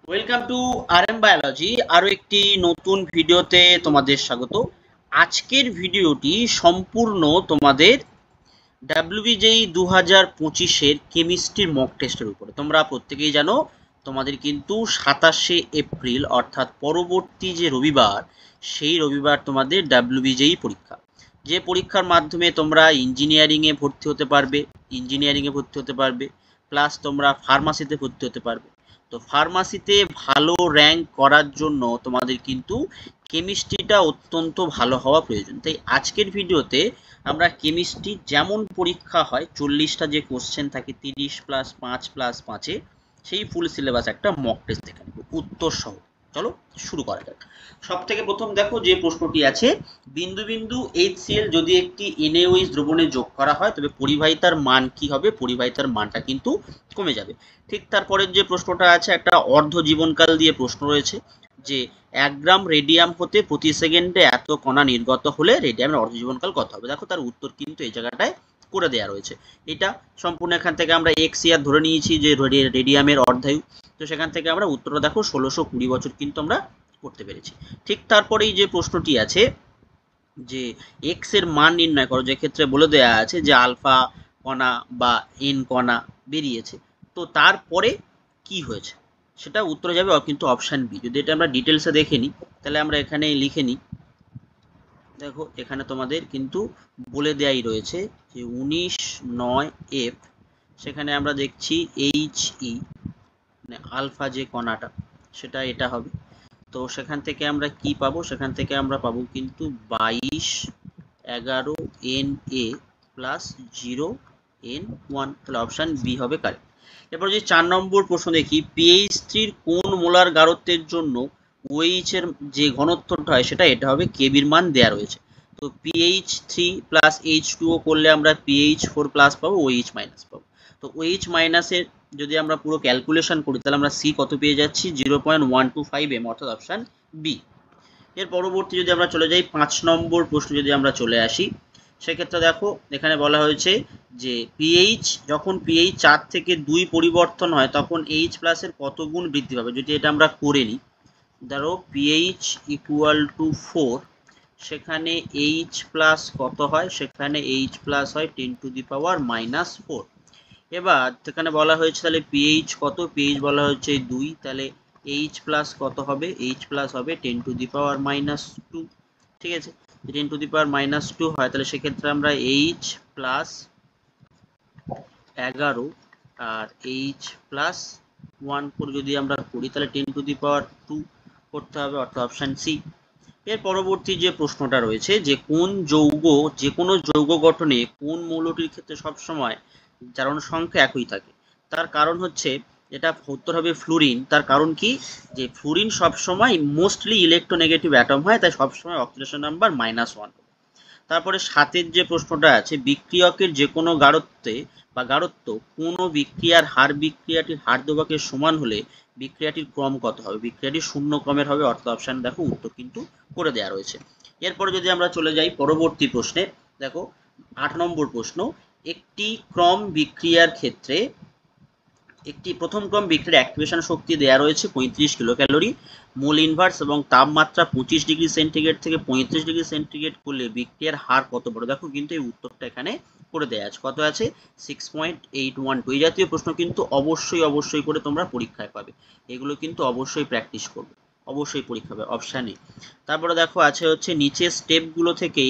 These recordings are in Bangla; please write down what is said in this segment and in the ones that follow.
Welcome to RM biology. আরো একটি নতুন ভিডিওতে তোমাদের স্বাগত। আজকের ভিডিওটি সম্পূর্ণ তোমাদের ডাব্লিউবিজেই 2025-এর কেমিস্ট্রির মক টেস্টের উপরে। তোমরা প্রত্যেকেই জানো তোমাদের কিন্তু 27শে এপ্রিল অর্থাৎ পরবর্তী যে রবিবার, সেই রবিবার তোমাদের ডাব্লিউবিজেই পরীক্ষা। যে পরীক্ষার মাধ্যমে তোমরা ইঞ্জিনিয়ারিংয়ে ভর্তি হতে পারবে, প্লাস তোমরা ফার্মাসিতে ভর্তি হতে পারবে। তো ফার্মাসিতে ভালো র্যাঙ্ক করার জন্য তোমাদের কিন্তু কেমিস্ট্রিটা অত্যন্ত ভালো হওয়া প্রয়োজন। তাই আজকের ভিডিওতে আমরা কেমিস্ট্রি যেমন পরীক্ষা হয় 40টা যে কোশ্চেন থাকে 30+5+5-এ, সেই ফুল সিলেবাস একটা মক টেস্ট দেখে নেব উত্তর সহ। চলো শুরু করা যাক। সব থেকে প্রথম দেখো যে প্রশ্নটি আছে, বিন্দু বিন্দু HCl যদি একটি NaOH দ্রবণে যোগ করা হয় তবে পরিবাহিতার মান কি হবে? পরিবাহিতার মানটা কিন্তু কমে যাবে। ঠিক তারপরের যে প্রশ্নটা আছে, একটা অর্ধ জীবনকাল দিয়ে প্রশ্ন রয়েছে যে 1 গ্রাম রেডিয়াম হতে প্রতি সেকেন্ডে এত কণা নির্গত হলে রেডিয়ামের অর্ধ জীবনকাল কত হবে? দেখো তার উত্তর কিন্তু এই জায়গাটায় করে দেওয়া রয়েছে। এটা সম্পূর্ণ এখান থেকে আমরা XCR ধরে নিয়েছি যে রেডিয়ামের অর্ধায়ু। তো সেখান থেকে আমরা উত্তরটা দেখো 1620 বছর কিন্তু আমরা করতে পেরেছি। ঠিক তারপরেই যে প্রশ্নটি আছে যে এক্স এর মান নির্ণয় করো, যে ক্ষেত্রে বলে দেওয়া আছে যে আলফা কণা বা এন কণা বেরিয়েছে। তো তারপরে কি হয়েছে সেটা উত্তরে যাবে কিন্তু অপশান বি। যদি এটা আমরা ডিটেলসে দেখে নিই তাহলে আমরা এখানে লিখে নিই। দেখো এখানে তোমাদের কিন্তু বলে দেয়াই রয়েছে যে 19(9)F, সেখানে আমরা দেখছি HE মানে আলফা যে কণাটা সেটা এটা হবে। তো সেখান থেকে আমরা কি পাবো? সেখান থেকে আমরা পাবো কিন্তু 22(11)Na প্লাস 0N1, তাহলে অপশান বি হবে কারেক্ট। এরপর যে 4 নম্বর প্রশ্ন দেখি, PH3-র কোন মোলার গাঢ়ত্বের জন্য OH এর যে ঘনত্বটা হয় সেটা এটা হবে, কেবির মান দেয়া রয়েছে। তো PH3 প্লাস H2O করলে আমরা PH4 প্লাস পাবো, OH মাইনাস পাবো। তো OH মাইনাসের যদি আমরা পুরো ক্যালকুলেশন করি তাহলে আমরা সি কত পেয়ে যাচ্ছি? 0.125 m, অর্থাৎ অপশান বি। এর পরবর্তী যদি আমরা চলে যাই 5 নম্বর প্রশ্ন যদি আমরা চলে আসি, সেক্ষেত্রে দেখো এখানে বলা হয়েছে যে যখন পিএইচ 4 থেকে 2 পরিবর্তন হয় তখন এইচ প্লাসের কত গুণ বৃদ্ধি পাবে? যদি এটা আমরা করে নিই, ধরো পিএইচ = 4, সেখানে এইচ প্লাস কত হয়? সেখানে এইচ প্লাস হয় 10⁻⁻4। এবার সেখানে বলা হয়েছে তাহলে পিএইচ কত? পিএইচ বলা হচ্ছে 2, তাহলে এইচ প্লাস কত হবে? এইচ প্লাস হবে 10⁻²। ঠিক আছে, 10⁻² হয় তাহলে সেক্ষেত্রে আমরা এইচ প্লাস 11 আর এইচ প্লাস 1 করে যদি আমরা করি তাহলে 10⁻² করতে হবে, অর্থাৎ অপশান সি। এর পরবর্তী যে প্রশ্নটা রয়েছে যে কোন যৌগ যে কোনো যৌগ গঠনে কোন মৌলটির ক্ষেত্রে সবসময় জারণ সংখ্যা একই থাকে? তার কারণ হচ্ছে, এটা উত্তর হবে ফ্লুরিন। তার কারণ কি? যে ফ্লুরিন সবসময় মোস্টলি ইলেকট্রোনেগেটিভ অ্যাটম হয়, তাই সবসময় অক্সিডেশন নাম্বার -1। তারপরে 7-এর যে প্রশ্নটা আছে, বিক্রিয়কের যে কোনো গাঢ়ত্ব কোনো বিক্রিয়ার হার বিক্রিয়াটির হার ধ্রুবকের সমান হলে বিক্রিয়াটির ক্রম কত হবে? বিক্রিয়াটি শূন্য ক্রমের হবে, অর্থাৎ অপশান দেখো উত্তর কিন্তু করে দেওয়া রয়েছে। এরপরে যদি আমরা চলে যাই পরবর্তী প্রশ্নে, দেখো 8 নম্বর প্রশ্ন, একটি ক্রম বিক্রিয়ার ক্ষেত্রে প্রথম ক্রম বিক্রিয়ার অ্যাক্টিভেশন শক্তি দেওয়া রয়েছে 35 কিলোক্যালোরি, মোল ইনভার্স এবং তাপমাত্রা 25°C থেকে 35°C করলে বিক্রিয়ার হার কত বড়? দেখো কিন্তু এই উত্তরটা এখানে করে দেওয়া আছে, কত আছে? 6.812। এই জাতীয় প্রশ্ন কিন্তু অবশ্যই করে তোমরা পরীক্ষায় পাবে, এগুলো কিন্তু অবশ্যই প্র্যাকটিস করবে, অবশ্যই পরীক্ষা হবে, অপশান এ। তারপরে দেখো আছে হচ্ছে নিচের স্টেপগুলো থেকে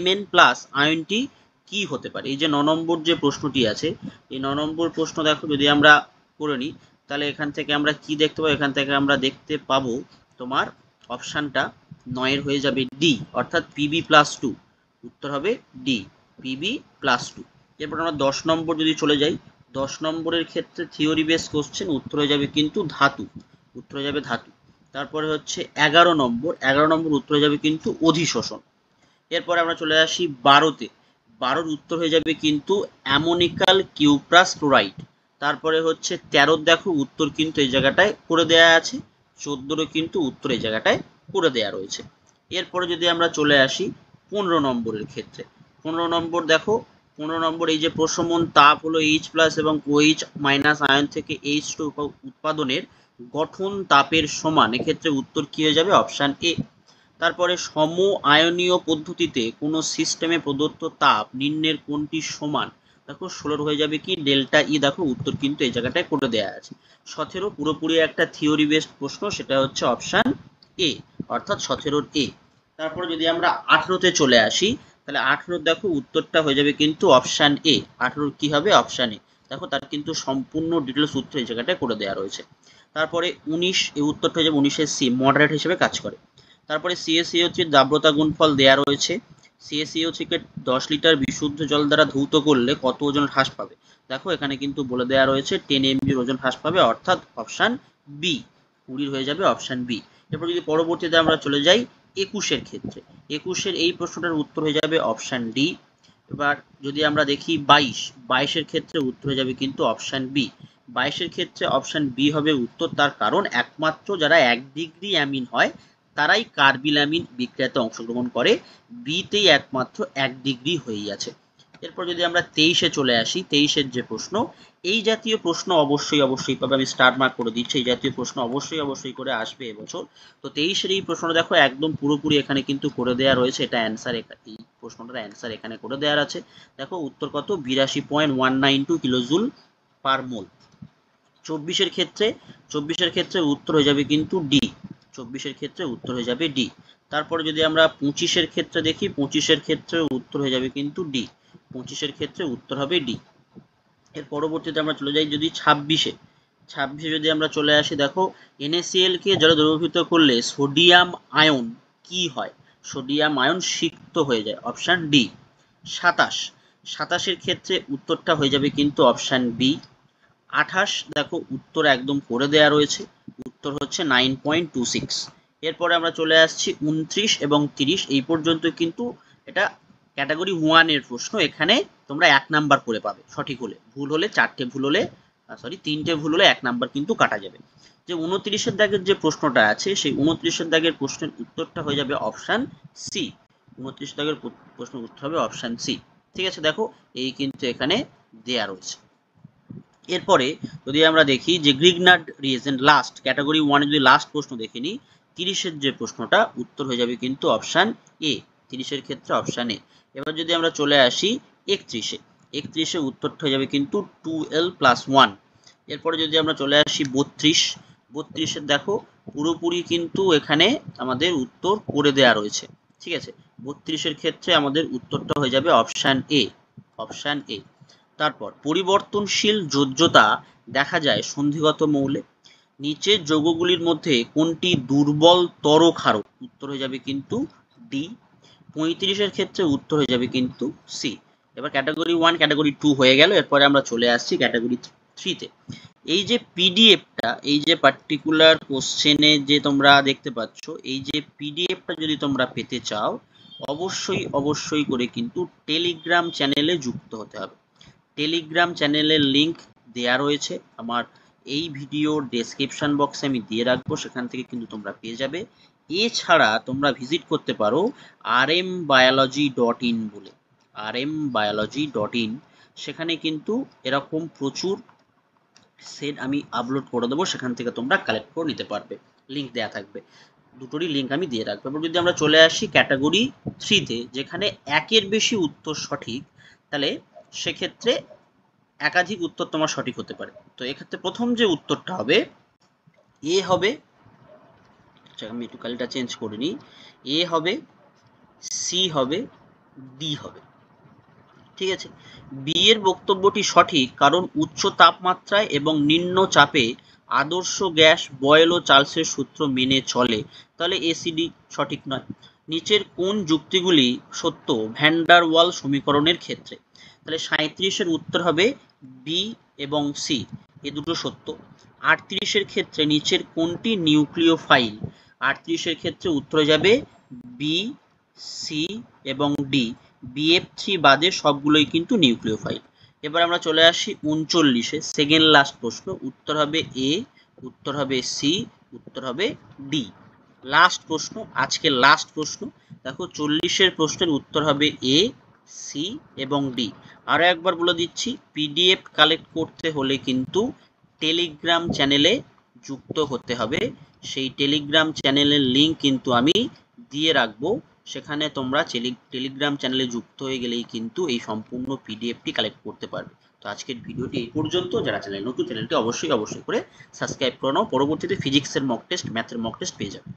Mn প্লাস আয়নটি কি হতে পারে? এই যে 9 নম্বর যে প্রশ্নটি আছে, এই 9 নম্বর প্রশ্ন দেখো যদি আমরা করে নিই তাহলে এখান থেকে আমরা কি দেখতে পাবো? এখান থেকে আমরা দেখতে পাবো তোমার অপশানটা 9-এর হয়ে যাবে ডি, অর্থাৎ Pb+2। উত্তর হবে ডি, Pb+2। এরপর আমরা 10 নম্বর যদি চলে যাই, 10 নম্বরের ক্ষেত্রে থিওরি বেস কোশ্চেন, উত্তর হয়ে যাবে কিন্তু ধাতু, উত্তর হয়ে যাবে ধাতু। তারপরে হচ্ছে 11 নম্বর উত্তর হয়ে যাবে কিন্তু অধিশোষণ। এরপরে আমরা চলে আসি 12-তে, 12-র উত্তর হয়ে যাবে কিন্তু অ্যামোনিকাল কিউপ্রাস ক্লোরাইড। তারপরে হচ্ছে 13-র দেখো উত্তর কিন্তু এই জায়গাটায় করে দেয়া আছে, 14-রও কিন্তু উত্তর এই জায়গাটায় করে দেয়া রয়েছে। এরপরে যদি আমরা চলে আসি 15 নম্বরের ক্ষেত্রে, 15 নম্বর দেখো 15 নম্বর, এই যে প্রশমন তাপ হলো H প্লাস এবং OH মাইনাস আয়ন থেকে H2 উৎপাদনের গঠন তাপের সমান, এক্ষেত্রে উত্তর কি হয়ে যাবে? Option A. তারপরে সম আয়নীয় পদ্ধতিতে কোনো সিস্টেমে প্রদত্ত তাপ নিম্নের কোনটি সমান? দেখো 16 হয়ে যাবে কি? ডেল্টা ই। দেখো উত্তর কিন্তু এই জায়গাটায় করে দেওয়া আছে। 17 পুরোপুরি একটা থিওরি বেসড প্রশ্ন, সেটা হচ্ছে অপশান এ, অর্থাৎ 17 এ। তারপরে যদি আমরা 18তে চলে আসি, তাহলে 18 দেখো উত্তরটা হয়ে যাবে কিন্তু অপশান এ। 18 কি হবে? Option A. দেখো তার কিন্তু সম্পূর্ণ ডিটেলস উত্তর এই জায়গাটায় করে দেওয়া রয়েছে। তারপরে 19, এই উত্তরটা হয়ে যাবে 19-এর সি, মডারেট হিসেবে কাজ করে। তারপরে CaCO3 দ্রাব্যতা গুণফল দেয়া রয়েছে। CaCO3 কে 10 লিটার বিশুদ্ধ জল দ্বারা ধৌত করলে কত ওজন হ্রাস পাবে? দেখো এখানে কিন্তু বলে দেওয়া রয়েছে 10 mg ওজন হ্রাস পাবে, অর্থাৎ অপশান বি, 20 হয়ে যাবে অপশান বি। এরপর যদি পরবর্তীতে আমরা চলে যাই 21-এর ক্ষেত্রে, 21-এর এই প্রশ্নটার উত্তর হয়ে যাবে অপশান ডি। এবার যদি আমরা দেখি 22-এর ক্ষেত্রে উত্তর হয়ে যাবে কিন্তু অপশান বি। 22-এর ক্ষেত্রে অপশান বি হবে উত্তর, তার কারণ একমাত্র যারা 1 ডিগ্রি অ্যামিন হয় তারাই কার্বিলামিন বিক্রিয়াতে অংশগ্রহণ করে, বিতেই একমাত্র 1 ডিগ্রি হয়েই আছে। এরপর যদি আমরা 23-এ চলে আসি, 23-এর যে প্রশ্ন, এই জাতীয় প্রশ্ন অবশ্যই পাবে, আমি স্টার মার্ক করে দিচ্ছি, এই জাতীয় প্রশ্ন অবশ্যই করে আসবে এবছর। তো 23-এর এই প্রশ্নটা দেখো একদম পুরোপুরি এখানে কিন্তু করে দেওয়া রয়েছে, এটা অ্যান্সার, এই প্রশ্নটার অ্যান্সার এখানে করে দেওয়ার আছে। দেখো উত্তর কত? 82.192 কিলোজুল পার মোল। 24-এর ক্ষেত্রে উত্তর হয়ে যাবে কিন্তু ডি। 24-এর ক্ষেত্রে উত্তর হয়ে যাবে ডি। তারপরে যদি আমরা 25-এর ক্ষেত্রে দেখি, 25-এর ক্ষেত্রে উত্তর হয়ে যাবে কিন্তু ডি। 25-এর ক্ষেত্রে উত্তর হবে ডি। এর পরবর্তীতে আমরা চলে যাই যদি 26-এ যদি আমরা চলে আসি, দেখো NaCl কে জলে দ্রবীভূত করলে সোডিয়াম আয়ন কি হয়? সোডিয়াম আয়ন সিক্ত হয়ে যায়, অপশান ডি। 27-এর ক্ষেত্রে উত্তরটা হয়ে যাবে কিন্তু অপশান বি। 28 দেখো উত্তর একদম করে দেয়া রয়েছে, উত্তর হচ্ছে 9.26। এরপরে আমরা চলে আসছি 29 এবং 30, এই পর্যন্ত কিন্তু এটা ক্যাটাগরি 1 এর প্রশ্ন, এখানে তোমরা 1 নাম্বার করে পাবে সঠিক হলে, ভুল হলে 3টে ভুল হলে 1 নাম্বার কিন্তু কাটা যাবে। যে 29-এর দাগের যে প্রশ্নটা আছে, সেই 29-এর দাগের প্রশ্নের উত্তরটা হয়ে যাবে অপশান সি। 29 দাগের প্রশ্নের উত্তর হবে অপশান সি। ঠিক আছে, দেখো এই কিন্তু এখানে দেয়া রয়েছে। এরপরে যদি আমরা দেখি যে গ্রিগনার্ড রিয়েজেন্ট, লাস্ট ক্যাটাগরি 1 যদি লাস্ট প্রশ্ন দেখে নিই, 30-এর যে প্রশ্নটা উত্তর হয়ে যাবে কিন্তু অপশান এ। 30-এর ক্ষেত্রে অপশান এ। এবার যদি আমরা চলে আসি 31-এ উত্তরটা হয়ে যাবে কিন্তু 2l+1। এরপরে যদি আমরা চলে আসি 32-এর দেখো পুরোপুরি কিন্তু এখানে আমাদের উত্তর করে দেয়া রয়েছে। ঠিক আছে, 32-এর ক্ষেত্রে আমাদের উত্তরটা হয়ে যাবে অপশান এ, অপশান এ। তারপর পরিবর্তনশীল যোজ্যতা দেখা যায় সন্ধিগত মৌলে, নিচের যৌগগুলির মধ্যে কোনটি দুর্বলতর ক্ষারক? উত্তর হয়ে যাবে কিন্তু ডি। 35-এর ক্ষেত্রে উত্তর হয়ে যাবে কিন্তু সি। এবার ক্যাটাগরি 1 ক্যাটাগরি 2 হয়ে গেল, এরপরে আমরা চলে আসছি ক্যাটাগরি 3-তে। এই যে পিডিএফটা, এই যে পার্টিকুলার কোশ্চেনে যে তোমরা দেখতে পাচ্ছ, এই যে পিডিএফটা যদি তোমরা পেতে চাও, অবশ্যই করে কিন্তু টেলিগ্রাম চ্যানেলে যুক্ত হতে হবে। টেলিগ্রাম চ্যানেলের লিংক দেয়া রয়েছে আমার এই ভিডিওর ডেসক্রিপশন বক্সে, আমি দিয়ে রাখবো, সেখান থেকে কিন্তু তোমরা পেয়ে যাবে। এছাড়া তোমরা ভিজিট করতে পারো rmbiology.in বলে, rmbiology.in, সেখানে কিন্তু এরকম প্রচুর সেট আমি আপলোড করে দেবো, সেখান থেকে তোমরা কালেক্ট করে নিতে পারবে, লিংক দেয়া থাকবে, দুটোরই লিংক আমি দিয়ে রাখবো। এবার যদি আমরা চলে আসি ক্যাটাগরি 3-তে, যেখানে একের বেশি উত্তর সঠিক, তাহলে সেক্ষেত্রে একাধিক উত্তর তোমার সঠিক হতে পারে। তো এক্ষেত্রে প্রথম যে উত্তরটা হবে এ হবে, আমি একটু কালিটা চেঞ্জ করে নিই, এ হবে, সি হবে, ডি হবে। ঠিক আছে, বি এর বক্তব্যটি সঠিক কারণ উচ্চ তাপমাত্রায় এবং নিম্ন চাপে আদর্শ গ্যাস বয়েল ও চার্লসের সূত্র মেনে চলে, তাহলে এসিডি সঠিক নয়। নিচের কোন যুক্তিগুলি সত্য ভ্যান ডার ওয়াল সমীকরণের ক্ষেত্রে? তাহলে 37-এর উত্তর হবে বি এবং সি, এ দুটো সত্য। 38-এর ক্ষেত্রে নিচের কোনটি নিউক্লিওফাইল? 38-এর ক্ষেত্রে উত্তর যাবে বি, সি এবং ডি, BF3 বাদে সবগুলোই কিন্তু নিউক্লিওফাইল। এবার আমরা চলে আসি 39-এ, সেকেন্ড লাস্ট প্রশ্ন, উত্তর হবে এ, উত্তর হবে সি, উত্তর হবে ডি। লাস্ট প্রশ্ন, আজকে লাস্ট প্রশ্ন, দেখো 40-এর প্রশ্নের উত্তর হবে এ, সি এবং ডি। আরও একবার বলে দিচ্ছি, পিডিএফ কালেক্ট করতে হলে কিন্তু টেলিগ্রাম চ্যানেলে যুক্ত হতে হবে। সেই টেলিগ্রাম চ্যানেলের লিঙ্ক কিন্তু আমি দিয়ে রাখবো, সেখানে তোমরা টেলিগ্রাম চ্যানেলে যুক্ত হয়ে গেলেই কিন্তু এই সম্পূর্ণ পিডিএফটি কালেক্ট করতে পারবে। তো আজকের ভিডিওটি এই পর্যন্ত। যারা চ্যানেল নতুন, চ্যানেলটি অবশ্যই করে সাবস্ক্রাইব করে নাও। পরবর্তীতে ফিজিক্সের মক টেস্ট, ম্যাথের মক টেস্ট পেয়ে যাবে।